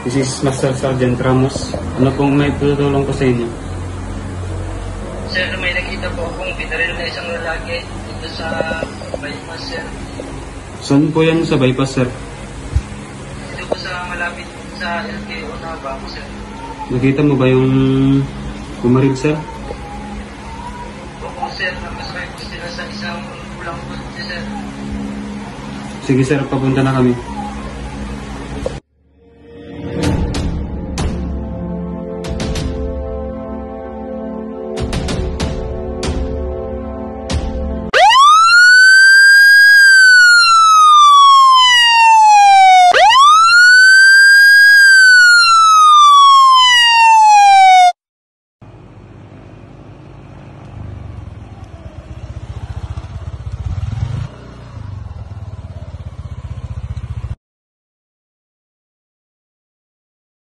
This is Master Sergeant Ramos. Ano pong may tutulong ko sa inyo? Sir, may nakita po akong binaril na isang lalaki dito sa bypass, sir. Saan po yan sa bypass, sir? Dito po sa malapit sa LTO na Baco, sir. Nakita mo ba yung bumaril, sir? Opo, sir. Nakasakay po sila sa isang pulang kotse, sir. Sige, sir. Papunta na kami.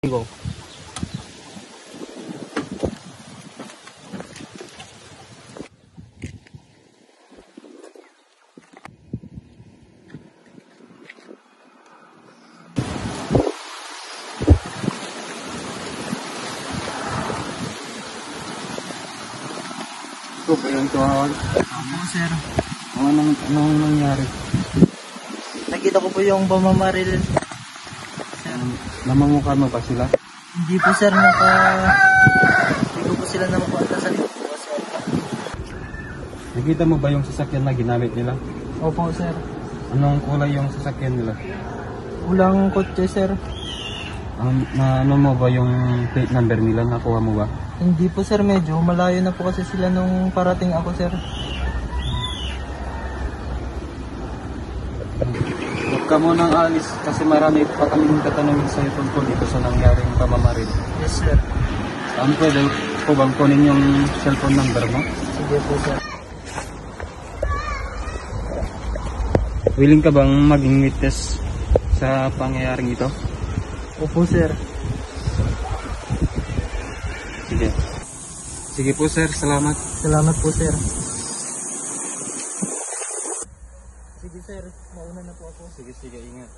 Go. Ito ba yung tuwawag? Opo, sir. Anong nangyari? Nakita ko po yung pamamaril. Namamukha mo ba sila? Hindi po, sir. Hindi ko po sila namakuha sa likod po, sir. Nakita mo ba yung sasakyan na ginamit nila? Opo, sir. Anong kulay yung sasakyan nila? Ulang kotse, sir. Ano mo ba yung plate number nila? Nakuha mo ba? Hindi po, sir. Medyo malayo na po kasi sila nung parating ako, sir. Huwag ka munang alis kasi marami pa kaming tatanungin sa iyo tungkol dito sa nangyaring pamamaril. Yes, sir. Pwede po bang kunin yung cellphone number mo? Sige po, sir. Willing ka bang maging witness sa pangyayaring ito? Opo, sir. Sige. Sige po, sir. Salamat. Salamat po, sir. Sige, sir. Mauna na po ako. Sige, ingat.